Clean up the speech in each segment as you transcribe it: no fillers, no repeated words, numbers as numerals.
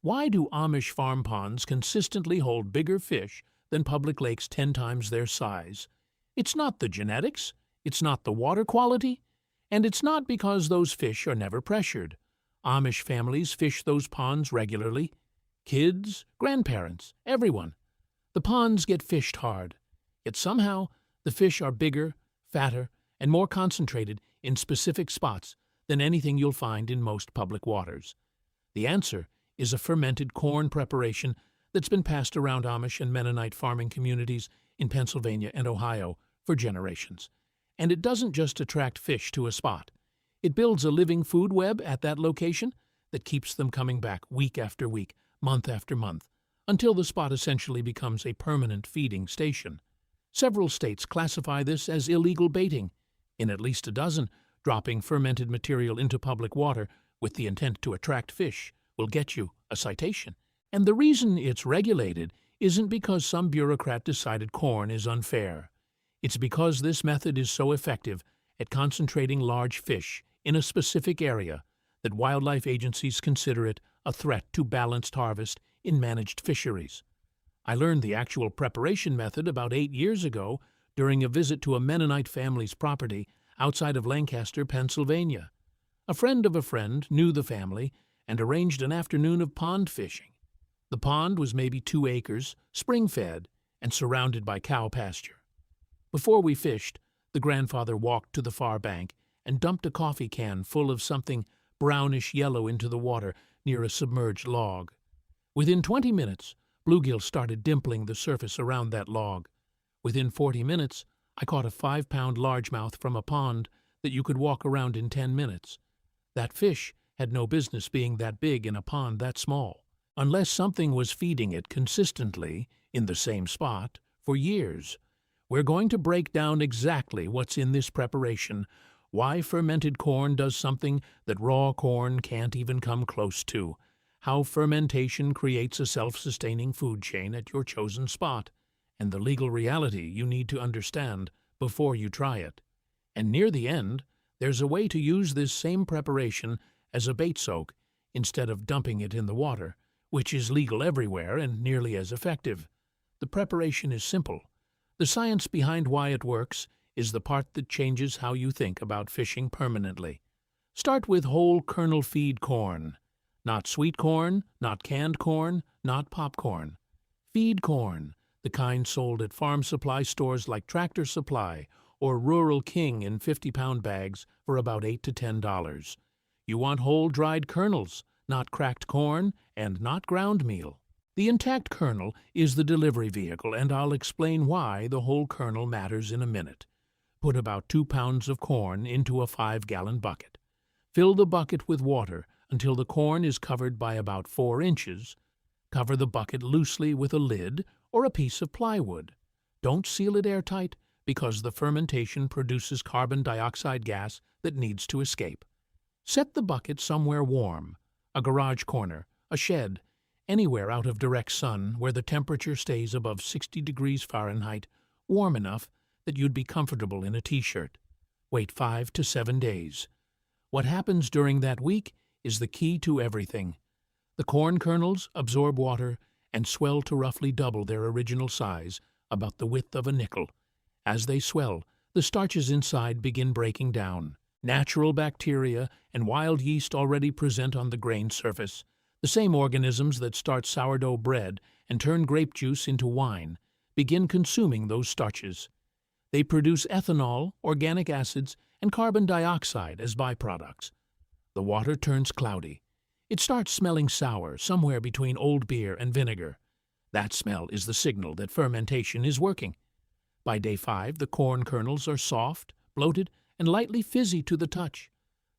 Why do Amish farm ponds consistently hold bigger fish than public lakes 10 times their size? It's not the genetics, it's not the water quality, and it's not because those fish are never pressured. Amish families fish those ponds regularly. Kids, grandparents, everyone. The ponds get fished hard, yet somehow the fish are bigger, fatter, and more concentrated in specific spots than anything you'll find in most public waters. The answer is a fermented corn preparation that's been passed around Amish and Mennonite farming communities in Pennsylvania and Ohio for generations. And it doesn't just attract fish to a spot. It builds a living food web at that location that keeps them coming back week after week, month after month, until the spot essentially becomes a permanent feeding station. Several states classify this as illegal baiting. In at least a dozen, dropping fermented material into public water with the intent to attract fish will get you a citation. And the reason it's regulated isn't because some bureaucrat decided corn is unfair. It's because this method is so effective at concentrating large fish in a specific area that wildlife agencies consider it a threat to balanced harvest in managed fisheries. I learned the actual preparation method about 8 years ago during a visit to a Mennonite family's property outside of Lancaster, Pennsylvania. A friend of a friend knew the family and arranged an afternoon of pond fishing. The pond was maybe 2 acres, spring-fed, and surrounded by cow pasture. Before we fished, the grandfather walked to the far bank and dumped a coffee can full of something brownish-yellow into the water near a submerged log. Within 20 minutes, bluegill started dimpling the surface around that log. Within 40 minutes, I caught a 5-pound largemouth from a pond that you could walk around in 10 minutes. That fish had no business being that big in a pond that small, unless something was feeding it consistently in the same spot for years. We're going to break down exactly what's in this preparation, why fermented corn does something that raw corn can't even come close to, how fermentation creates a self-sustaining food chain at your chosen spot, and the legal reality you need to understand before you try it. And near the end, there's a way to use this same preparation as a bait soak instead of dumping it in the water, which is legal everywhere and nearly as effective. The preparation is simple. The science behind why it works is the part that changes how you think about fishing permanently. Start with whole kernel feed corn. Not sweet corn, not canned corn, not popcorn. Feed corn, the kind sold at farm supply stores like Tractor Supply or Rural King in 50-pound bags for about $8 to $10. You want whole dried kernels, not cracked corn and not ground meal. The intact kernel is the delivery vehicle, and I'll explain why the whole kernel matters in a minute. Put about 2 pounds of corn into a 5-gallon bucket. Fill the bucket with water until the corn is covered by about 4 inches. Cover the bucket loosely with a lid or a piece of plywood. Don't seal it airtight because the fermentation produces carbon dioxide gas that needs to escape. Set the bucket somewhere warm, a garage corner, a shed, anywhere out of direct sun where the temperature stays above 60 degrees Fahrenheit, warm enough that you'd be comfortable in a t-shirt. Wait 5 to 7 days. What happens during that week is the key to everything. The corn kernels absorb water and swell to roughly double their original size, about the width of a nickel. As they swell, the starches inside begin breaking down. Natural bacteria and wild yeast already present on the grain surface. The same organisms that start sourdough bread and turn grape juice into wine begin consuming those starches. They produce ethanol, organic acids, and carbon dioxide as byproducts. The water turns cloudy. It starts smelling sour, somewhere between old beer and vinegar. That smell is the signal that fermentation is working. By day 5, the corn kernels are soft, bloated, and lightly fizzy to the touch.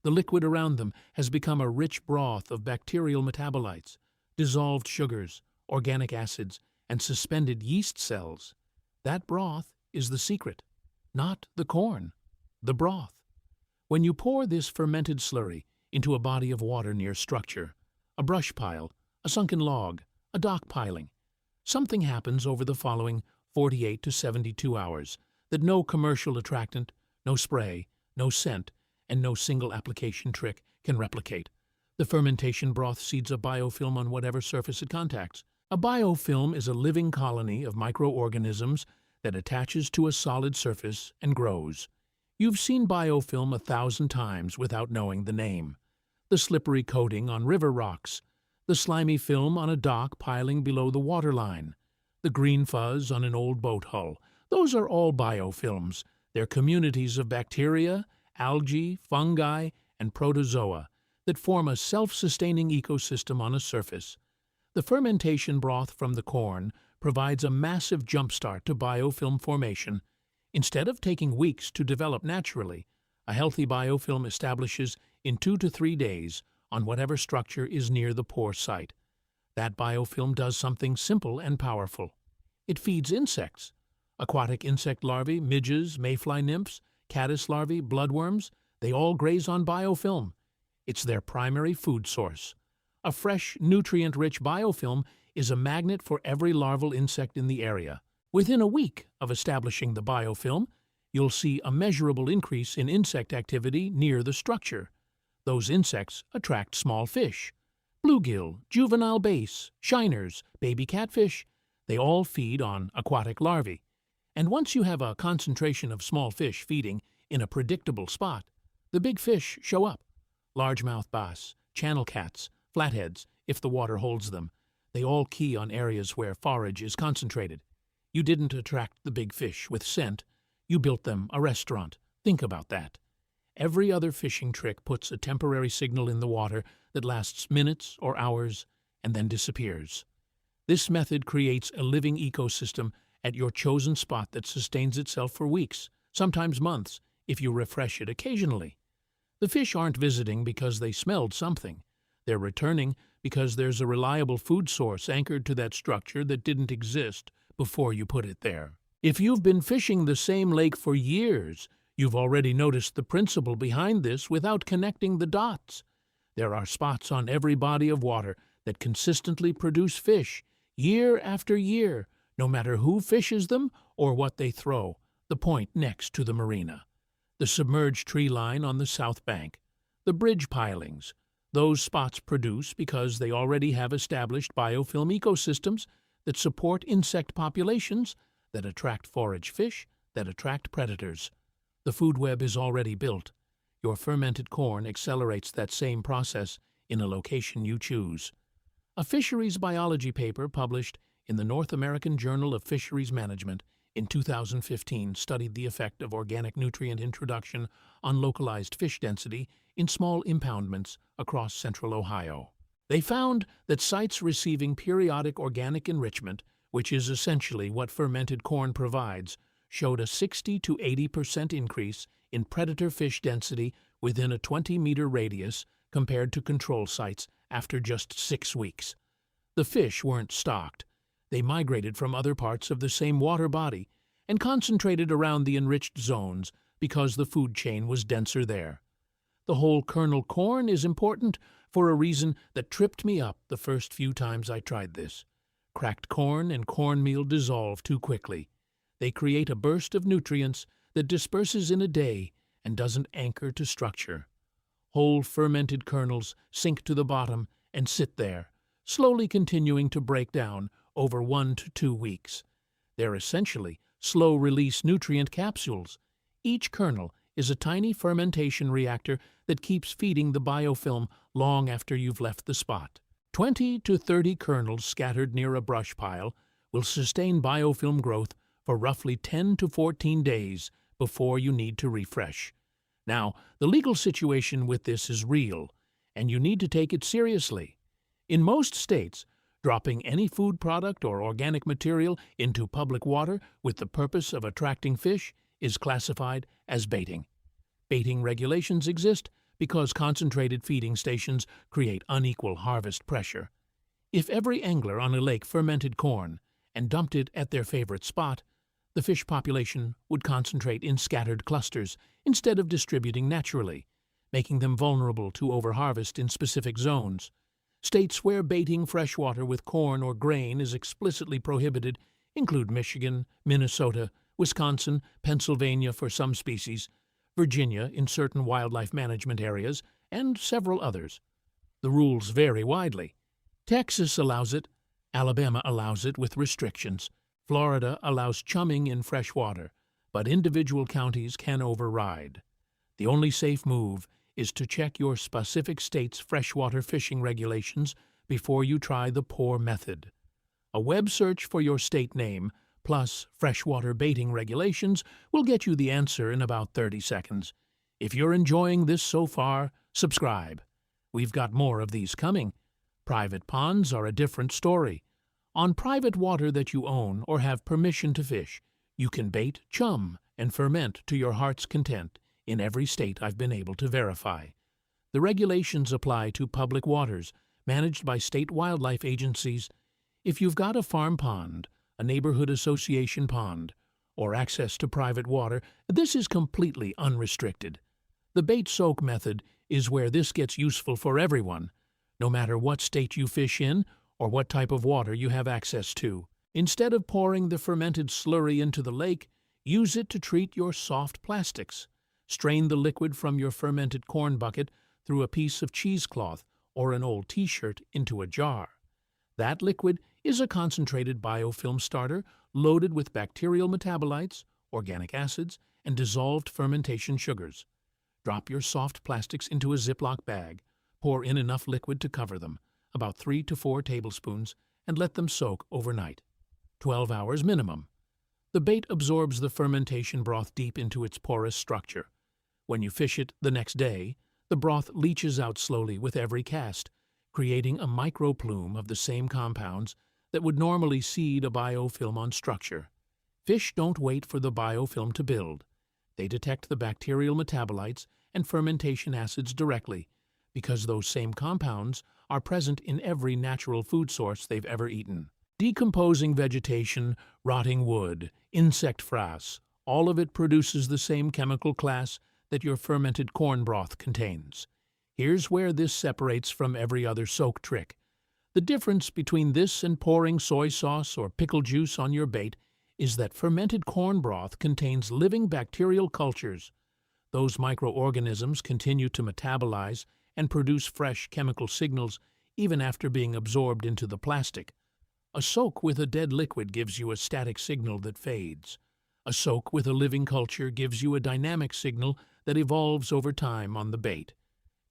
The liquid around them has become a rich broth of bacterial metabolites, dissolved sugars, organic acids, and suspended yeast cells. That broth is the secret, not the corn, the broth. When you pour this fermented slurry into a body of water near structure, a brush pile, a sunken log, a dock piling, something happens over the following 48 to 72 hours that no commercial attractant, no spray, no scent, and no single application trick can replicate. The fermentation broth seeds a biofilm on whatever surface it contacts. A biofilm is a living colony of microorganisms that attaches to a solid surface and grows. You've seen biofilm 1,000 times without knowing the name. The slippery coating on river rocks, the slimy film on a dock piling below the waterline, the green fuzz on an old boat hull. Those are all biofilms. They're communities of bacteria, algae, fungi, and protozoa that form a self-sustaining ecosystem on a surface. The fermentation broth from the corn provides a massive jumpstart to biofilm formation. Instead of taking weeks to develop naturally, a healthy biofilm establishes in 2 to 3 days on whatever structure is near the pore site. That biofilm does something simple and powerful. It feeds insects. Aquatic insect larvae, midges, mayfly nymphs, caddis larvae, bloodworms, they all graze on biofilm. It's their primary food source. A fresh, nutrient-rich biofilm is a magnet for every larval insect in the area. Within a week of establishing the biofilm, you'll see a measurable increase in insect activity near the structure. Those insects attract small fish. Bluegill, juvenile bass, shiners, baby catfish, they all feed on aquatic larvae. And once you have a concentration of small fish feeding in a predictable spot, the big fish show up. Largemouth bass, channel cats, flatheads, if the water holds them. They all key on areas where forage is concentrated. You didn't attract the big fish with scent. You built them a restaurant. Think about that. Every other fishing trick puts a temporary signal in the water that lasts minutes or hours and then disappears. This method creates a living ecosystem at your chosen spot that sustains itself for weeks, sometimes months, if you refresh it occasionally. The fish aren't visiting because they smelled something. They're returning because there's a reliable food source anchored to that structure that didn't exist before you put it there. If you've been fishing the same lake for years, you've already noticed the principle behind this without connecting the dots. There are spots on every body of water that consistently produce fish, year after year, no matter who fishes them or what they throw, the point next to the marina. The submerged tree line on the south bank, the bridge pilings. Those spots produce because they already have established biofilm ecosystems that support insect populations, that attract forage fish, that attract predators. The food web is already built. Your fermented corn accelerates that same process in a location you choose. A fisheries biology paper published in the North American Journal of Fisheries Management in 2015 studied the effect of organic nutrient introduction on localized fish density in small impoundments across central Ohio. They found that sites receiving periodic organic enrichment, which is essentially what fermented corn provides, showed a 60 to 80% increase in predator fish density within a 20-meter radius compared to control sites after just 6 weeks. The fish weren't stocked. They migrated from other parts of the same water body and concentrated around the enriched zones because the food chain was denser there. The whole kernel corn is important for a reason that tripped me up the first few times I tried this. Cracked corn and cornmeal dissolve too quickly. They create a burst of nutrients that disperses in a day and doesn't anchor to structure. Whole fermented kernels sink to the bottom and sit there, slowly continuing to break down over 1 to 2 weeks. They're essentially slow-release nutrient capsules. Each kernel is a tiny fermentation reactor that keeps feeding the biofilm long after you've left the spot. 20 to 30 kernels scattered near a brush pile will sustain biofilm growth for roughly 10 to 14 days before you need to refresh. Now, the legal situation with this is real, and you need to take it seriously. In most states, dropping any food product or organic material into public water with the purpose of attracting fish is classified as baiting. Baiting regulations exist because concentrated feeding stations create unequal harvest pressure. If every angler on a lake fermented corn and dumped it at their favorite spot, the fish population would concentrate in scattered clusters instead of distributing naturally, making them vulnerable to overharvest in specific zones. States where baiting freshwater with corn or grain is explicitly prohibited include Michigan, Minnesota, Wisconsin, Pennsylvania for some species, Virginia in certain wildlife management areas, and several others. The rules vary widely. Texas allows it, Alabama allows it with restrictions, Florida allows chumming in fresh water, but individual counties can override. The only safe move is to check your specific state's freshwater fishing regulations before you try the pour method. A web search for your state name plus freshwater baiting regulations will get you the answer in about 30 seconds. If you're enjoying this so far, subscribe. We've got more of these coming. Private ponds are a different story. On private water that you own or have permission to fish, you can bait, chum, and ferment to your heart's content in every state I've been able to verify. The regulations apply to public waters managed by state wildlife agencies. If you've got a farm pond, a neighborhood association pond, or access to private water, this is completely unrestricted. The bait soak method is where this gets useful for everyone, no matter what state you fish in or what type of water you have access to. Instead of pouring the fermented slurry into the lake, use it to treat your soft plastics. Strain the liquid from your fermented corn bucket through a piece of cheesecloth or an old t-shirt into a jar. That liquid is a concentrated biofilm starter loaded with bacterial metabolites, organic acids, and dissolved fermentation sugars. Drop your soft plastics into a Ziploc bag, pour in enough liquid to cover them, about 3 to 4 tablespoons, and let them soak overnight. 12 hours minimum. The bait absorbs the fermentation broth deep into its porous structure. When you fish it the next day, the broth leaches out slowly with every cast, creating a microplume of the same compounds that would normally seed a biofilm on structure. Fish don't wait for the biofilm to build. They detect the bacterial metabolites and fermentation acids directly, because those same compounds are present in every natural food source they've ever eaten. Decomposing vegetation, rotting wood, insect frass, all of it produces the same chemical class that your fermented corn broth contains. Here's where this separates from every other soak trick. The difference between this and pouring soy sauce or pickle juice on your bait is that fermented corn broth contains living bacterial cultures. Those microorganisms continue to metabolize and produce fresh chemical signals even after being absorbed into the plastic. A soak with a dead liquid gives you a static signal that fades. A soak with a living culture gives you a dynamic signal that evolves over time on the bait.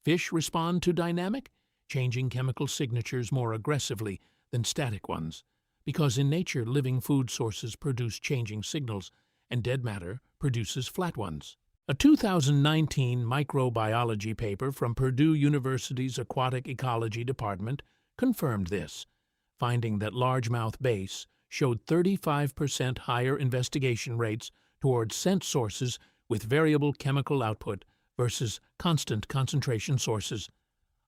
Fish respond to dynamic, changing chemical signatures more aggressively than static ones, because in nature living food sources produce changing signals, and dead matter produces flat ones. A 2019 microbiology paper from Purdue University's Aquatic Ecology Department confirmed this, finding that largemouth bass showed 35% higher investigation rates towards scent sources with variable chemical output versus constant concentration sources.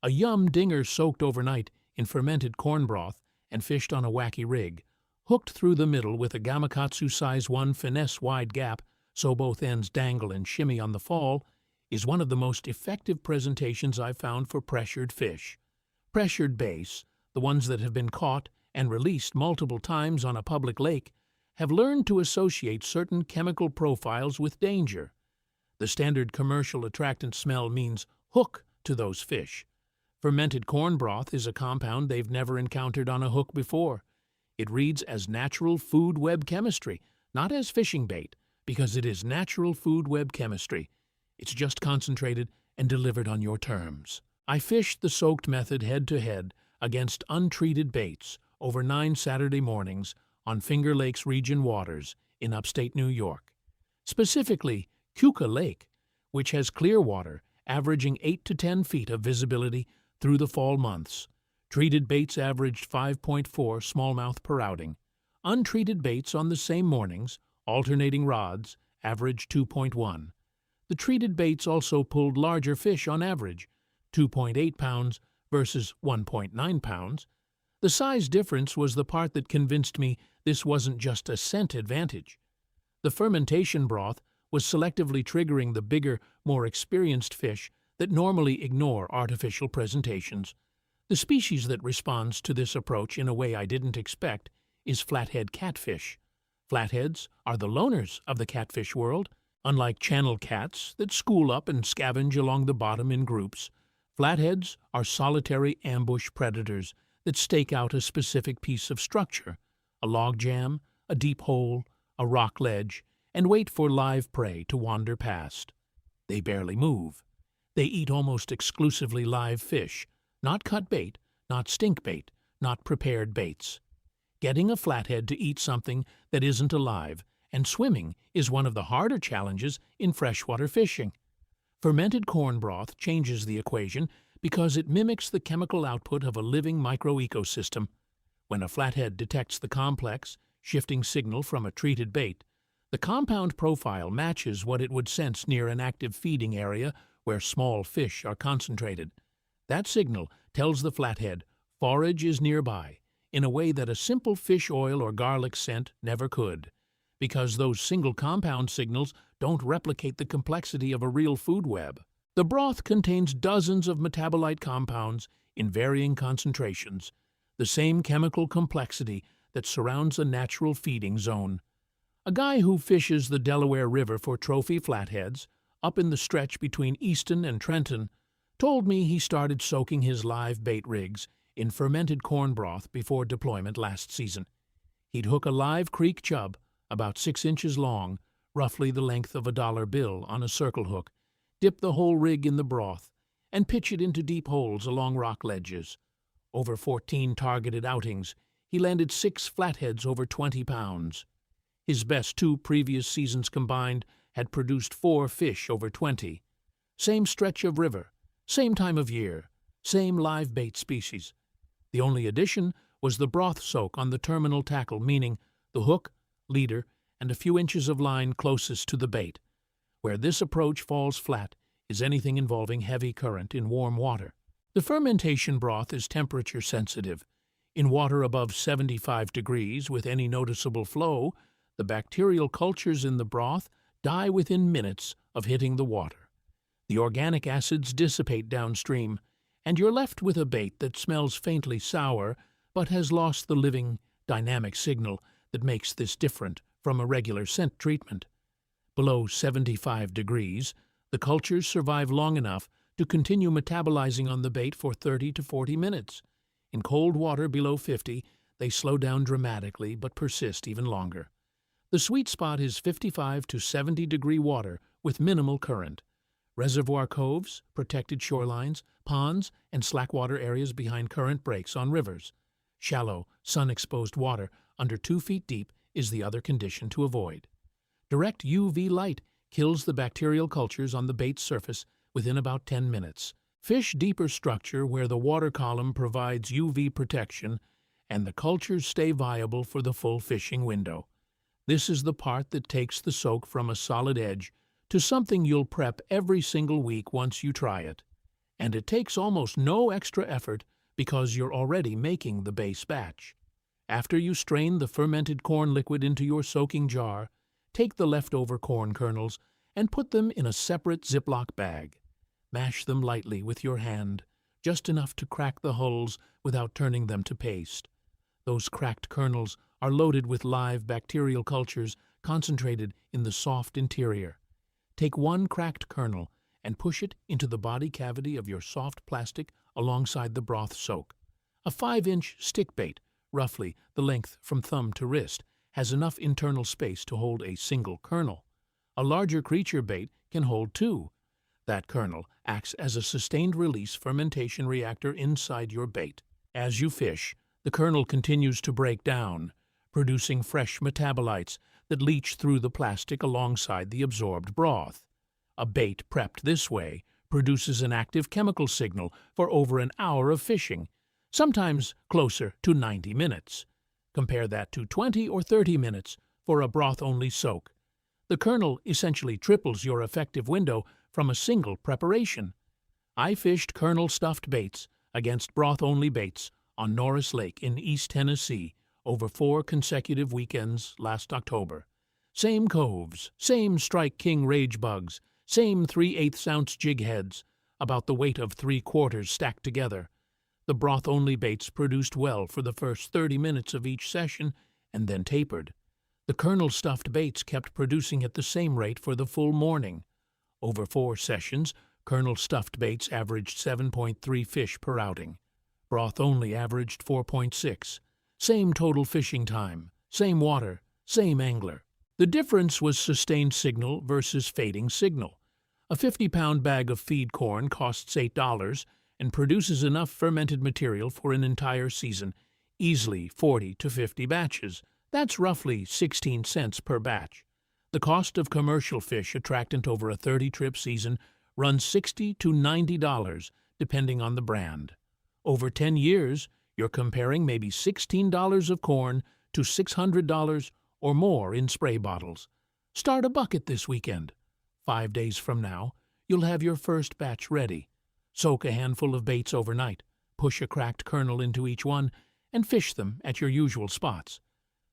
A yum dinger soaked overnight in fermented corn broth and fished on a wacky rig, hooked through the middle with a Gamakatsu size 1 finesse wide gap so both ends dangle and shimmy on the fall, is one of the most effective presentations I've found for pressured fish. Pressured bass, the ones that have been caught and released multiple times on a public lake, have learned to associate certain chemical profiles with danger. The standard commercial attractant smell means hook to those fish. Fermented corn broth is a compound they've never encountered on a hook before. It reads as natural food web chemistry, not as fishing bait, because it is natural food web chemistry. It's just concentrated and delivered on your terms. I fished the soaked method head-to-head against untreated baits over 9 Saturday mornings on Finger Lakes region waters in upstate New York. Specifically, Keuka Lake, which has clear water averaging 8 to 10 feet of visibility through the fall months. Treated baits averaged 5.4 smallmouth per outing. Untreated baits on the same mornings, alternating rods, averaged 2.1. The treated baits also pulled larger fish on average, 2.8 pounds versus 1.9 pounds. The size difference was the part that convinced me this wasn't just a scent advantage. The fermentation broth was selectively triggering the bigger, more experienced fish that normally ignore artificial presentations. The species that responds to this approach in a way I didn't expect is flathead catfish. Flatheads are the loners of the catfish world. Unlike channel cats that school up and scavenge along the bottom in groups, Flatheads are solitary ambush predators that stake out a specific piece of structure, a log jam, a deep hole, a rock ledge, and wait for live prey to wander past. They barely move. They eat almost exclusively live fish, not cut bait, not stink bait, not prepared baits. Getting a flathead to eat something that isn't alive and swimming is one of the harder challenges in freshwater fishing. Fermented corn broth changes the equation because it mimics the chemical output of a living microecosystem. When a flathead detects the complex, shifting signal from a treated bait, the compound profile matches what it would sense near an active feeding area where small fish are concentrated. That signal tells the flathead forage is nearby in a way that a simple fish oil or garlic scent never could, because those single compound signals don't replicate the complexity of a real food web. The broth contains dozens of metabolite compounds in varying concentrations, the same chemical complexity that surrounds a natural feeding zone. A guy who fishes the Delaware River for trophy flatheads, up in the stretch between Easton and Trenton, told me he started soaking his live bait rigs in fermented corn broth before deployment last season. He'd hook a live creek chub, about 6 inches long, roughly the length of a dollar bill, on a circle hook, dip the whole rig in the broth, and pitch it into deep holes along rock ledges. Over 14 targeted outings, he landed 6 flatheads over 20 pounds. His best 2 previous seasons combined had produced 4 fish over 20. Same stretch of river, same time of year, same live bait species. The only addition was the broth soak on the terminal tackle, meaning the hook, leader, and a few inches of line closest to the bait. Where this approach falls flat is anything involving heavy current in warm water. The fermentation broth is temperature sensitive. In water above 75 degrees with any noticeable flow, the bacterial cultures in the broth die within minutes of hitting the water. The organic acids dissipate downstream, and you're left with a bait that smells faintly sour but has lost the living, dynamic signal that makes this different from a regular scent treatment. Below 75 degrees, the cultures survive long enough to continue metabolizing on the bait for 30 to 40 minutes. In cold water below 50, they slow down dramatically but persist even longer. The sweet spot is 55 to 70 degree water with minimal current. Reservoir coves, protected shorelines, ponds, and slackwater areas behind current breaks on rivers. Shallow, sun-exposed water under 2 feet deep is the other condition to avoid. Direct UV light kills the bacterial cultures on the bait's surface within about 10 minutes. Fish deeper structure where the water column provides UV protection and the cultures stay viable for the full fishing window. This is the part that takes the soak from a solid edge to something you'll prep every single week once you try it. And it takes almost no extra effort because you're already making the base batch. After you strain the fermented corn liquid into your soaking jar, take the leftover corn kernels and put them in a separate Ziploc bag. Mash them lightly with your hand, just enough to crack the hulls without turning them to paste. Those cracked kernels are loaded with live bacterial cultures concentrated in the soft interior. Take 1 cracked kernel and push it into the body cavity of your soft plastic alongside the broth soak. A 5-inch stick bait, roughly the length from thumb to wrist, has enough internal space to hold a single kernel. A larger creature bait can hold 2. That kernel acts as a sustained-release fermentation reactor inside your bait. As you fish, the kernel continues to break down, producing fresh metabolites that leach through the plastic alongside the absorbed broth. A bait prepped this way produces an active chemical signal for over an hour of fishing, sometimes closer to 90 minutes. Compare that to 20 or 30 minutes for a broth-only soak. The kernel essentially triples your effective window from a single preparation. I fished kernel-stuffed baits against broth-only baits on Norris Lake in East Tennessee over 4 consecutive weekends last October. Same coves, same Strike King rage bugs, same 3/8 ounce jig heads, about the weight of 3/4 stacked together. The broth-only baits produced well for the first 30 minutes of each session and then tapered. The kernel-stuffed baits kept producing at the same rate for the full morning. Over 4 sessions, Kernel stuffed baits averaged 7.3 fish per outing. Broth only averaged 4.6. Same total fishing time, same water, same angler. The difference was sustained signal versus fading signal. A 50-pound bag of feed corn costs $8 and produces enough fermented material for an entire season, easily 40 to 50 batches. That's roughly 16 cents per batch. The cost of commercial fish attractant over a 30-trip season runs $60 to $90, depending on the brand. Over 10 years, you're comparing maybe $16 of corn to $600 or more in spray bottles. Start a bucket this weekend. 5 days from now, you'll have your first batch ready. Soak a handful of baits overnight, push a cracked kernel into each one, and fish them at your usual spots.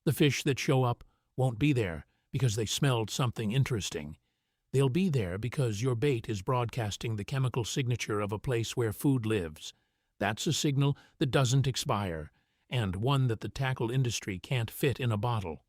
The fish that show up won't be there because they smelled something interesting. They'll be there because your bait is broadcasting the chemical signature of a place where food lives. That's a signal that doesn't expire, and one that the tackle industry can't fit in a bottle.